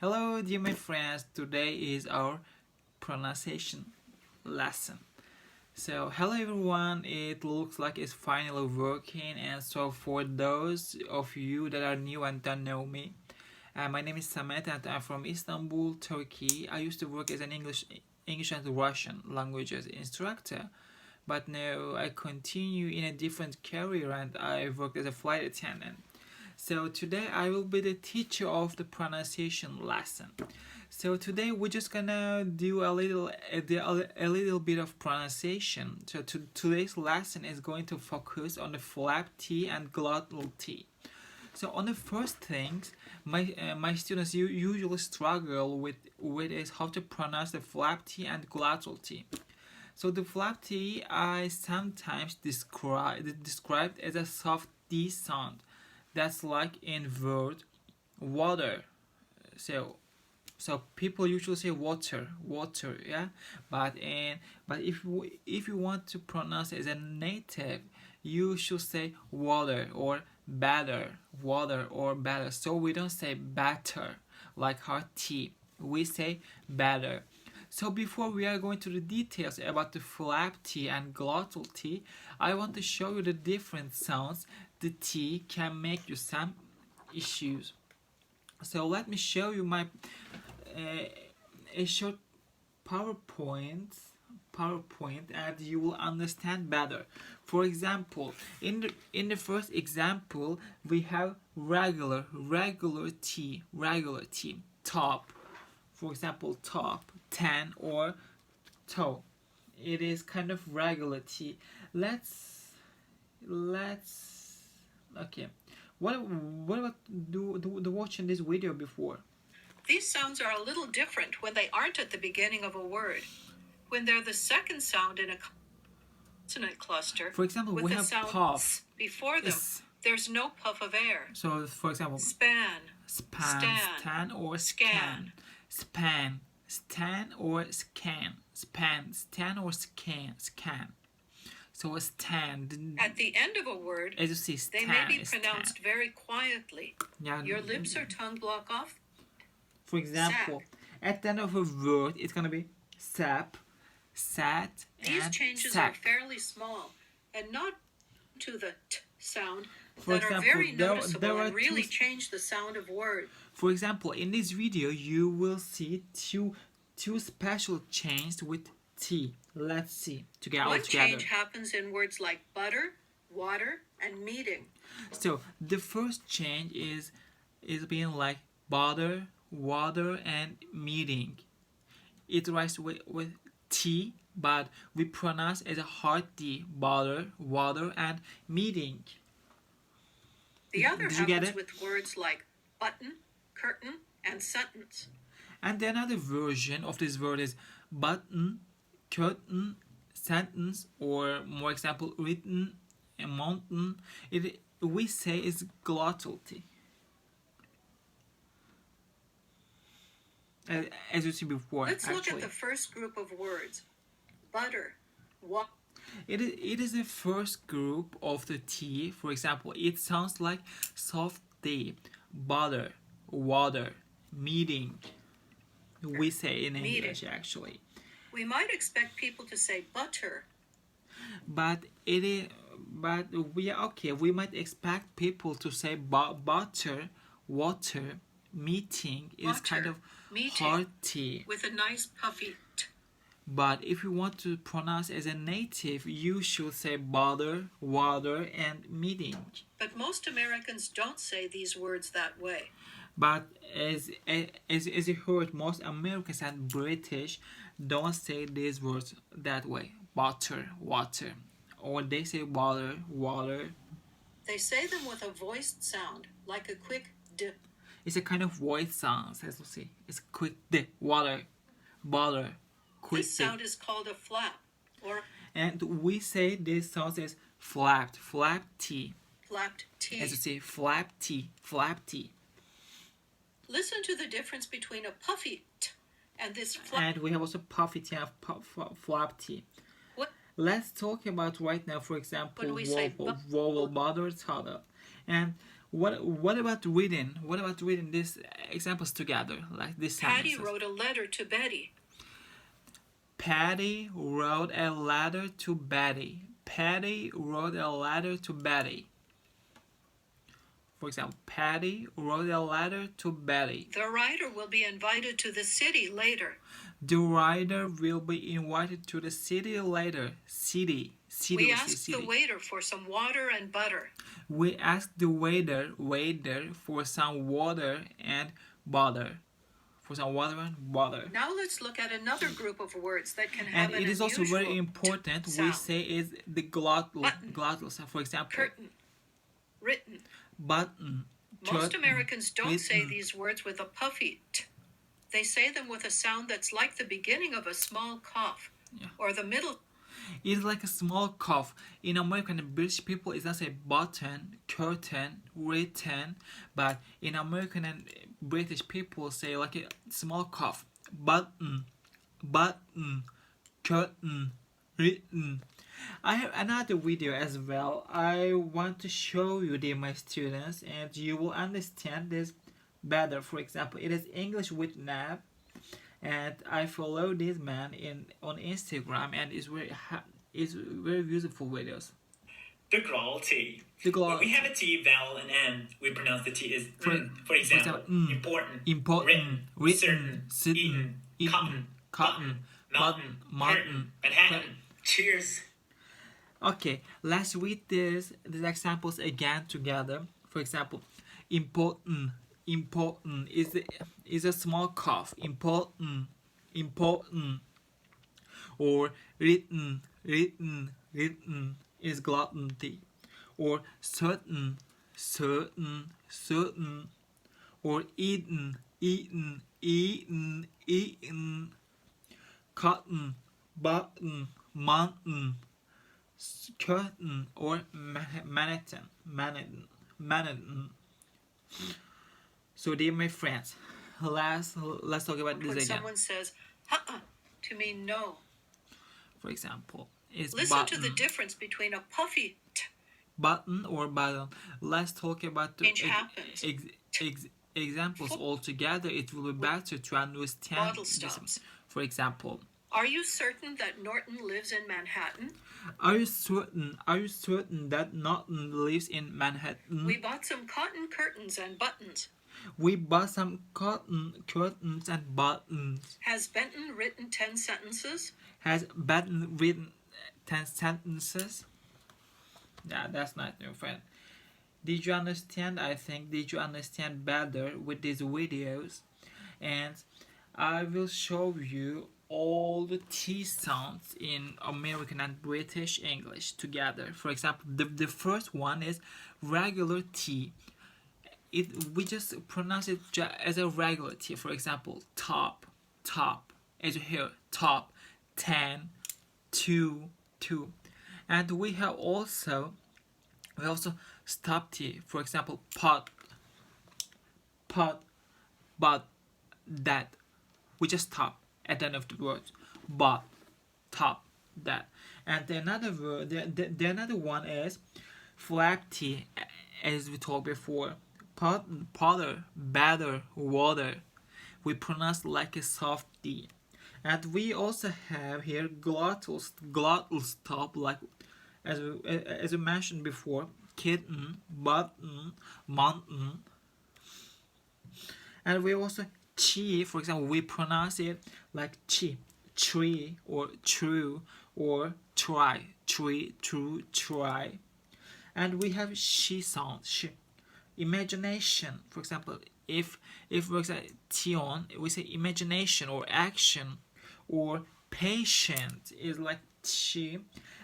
Hello, dear my friends. Today is our pronunciation lesson. So, hello everyone. It looks like it's finally working. And so, for those of you that are new and don't know me, my name is Samet, and I'm from Istanbul, Turkey. I used to work as an English and Russian languages instructor, but now I continue in a different career, and I work as a flight attendant. So today I will be the teacher of the pronunciation lesson. So today we're just gonna do a little bit of pronunciation. So today's lesson is going to focus on the flap T and glottal T. So on the first things, my students usually struggle with is how to pronounce the flap T and glottal T. So the flap T I sometimes described as a soft D sound. That's like in word water. So so people usually say water, yeah. But if you want to pronounce it as a native, you should say water or better. So we don't say better like our T. We say better. So before we are going to the details about the flap T and glottal T, I want to show you the different sounds the T can make you some issues. So let me show you my a short PowerPoint and you will understand better. For example, in the first example we have regular T, top. For example, top, tan, or toe. It is kind of regular T. Let's okay. What about the watching this video before? These sounds are a little different when they aren't at the beginning of a word. When they're the second sound in a consonant cluster, For example, with we the have sound puff. before them, Is- there's no puff of air. So, for example, Span, stan or scan. Span, stan or scan. Stan or scan. So a stand. At the end of a word, As you see, stan they may be is pronounced tan. very quietly. Yeah. Your lips or tongue block off. For example, at the end of a word, it's gonna be sap, sat, These and changes sack. are fairly small and not to the t sound For that are example, very noticeable there are and really two. change the sound of words. For example, in this video, you will see two special changes with T. Let's see together. One change happens in words like butter, water, and meeting. So the first change is being like butter, water, and meeting. It writes with T, but we pronounce as a hard D. Butter, water, and meeting. The other Did you get happens it? with words like button, curtain, and sentence. And another version of this word is button, curtain, sentence, or more example, written, a mountain. It we say is glottal T. As you see before. Let's look actually. at the first group of words. Butter, It is the first group of the T. For example, it sounds like soft D, butter, water, meeting. We say in English actually. We might expect people to say butter. But we are okay. We might expect people to say butter, water, meeting is Butter, kind of meeting, hard T. with a nice puffy t. But if you want to pronounce as a native, you should say butter, water, and meeting. But most Americans don't say these words that way. But as you heard, most Americans and British don't say these words that way. Butter, water, or they say water, water. They say them with a voiced sound, like a quick d. It's a kind of voice sound, as you see. It's quick d, water, butter, quick This d. sound is called a flap, or And we say this sound is flapped, flap T. flapped t. As you see, flap T, flap T. Listen to the difference between a puffy t and this flap. And we have also puffy T and flap T. What? Let's talk about right now, for example, When we say vowel, butter, toddle. And What about reading? What about reading these examples together, like these Patty sentences? wrote a letter to Betty. Patty wrote a letter to Betty. Patty wrote a letter to Betty. For example, Patty wrote a letter to Betty. The writer will be invited to the city later. The writer will be invited to the city later. City. We asked the waiter for some water and butter. We asked the waiter for some water and butter. For some water and butter. Now let's look at another group of words that can have and it is also very important. We say is the glottal sound. For example, curtain, written. Button. Most Americans don't say these words with a puffy t. They say them with a sound that's like the beginning of a small cough, or the middle. It's like a small cough. In American and British people, it's not say button, curtain, written, but in American and British people say like a small cough. Button, curtain, written. I have another video as well. I want to show you, dear my students, and you will understand this better. For example, it is English with Nab, and I follow this man on Instagram, and it's very useful videos. The glottal T. The glottal. When we have a T vowel and N, we pronounce the T as for example, important, written, certain, eaten, cotton, mountain, Manhattan. Cheers. Okay, let's read these examples again together. For example, important is a small cough. Important. Or written is glottal T. Or certain. Or eaten. Cotton, button, mountain, curtain, or Manhattan. So, dear my friends, let's talk about this when again. Someone says to mean no. For example, it's Listen button. to the difference between a puffy t. Button or button. Let's talk about the examples all together. It will be better to understand. Bottle stops. For example, are you certain that Norton lives in Manhattan? Are you certain that Norton lives in Manhattan? We bought some cotton curtains and buttons. We bought some cotton curtains and buttons. Has Benton written 10 sentences? Has Benton written 10 sentences? Yeah, that's nice, my friend. Did you understand? Did you understand better with these videos? And I will show you all the T sounds in American and British English together. For example, the first one is regular T. We just pronounce it as a regular T. For example, top, as you hear, top, 10, 2. And we also stop T. For example, pot, but, that. We just stop at the end of the word. But, top, that. And the another one is flap T, as we talked before. Powder, batter, water. We pronounce like a soft D. And we also have here glottal stop, like as we mentioned before, kitten, button, mountain. And we also chi, for example, we pronounce it like chi, tree, or true, or try, tree, true, try. And we have she sound, she. Imagination, for example, if we say tion, we say imagination or action, or patient is like chi.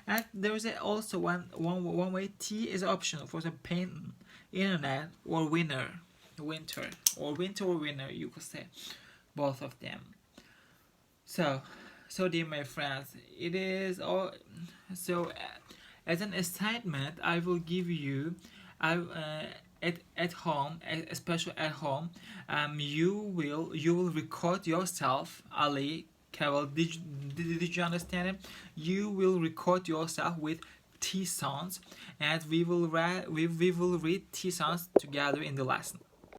And there is also one way T is optional. For example, painting, internet, or winter, or winner, you could say both of them. So dear my friends, it is all. So as an assignment, I will give you at home, especially at home, you will record yourself, Ali, Carol. Did you understand it? You will record yourself with T sounds, and we will read T sounds together in the lesson.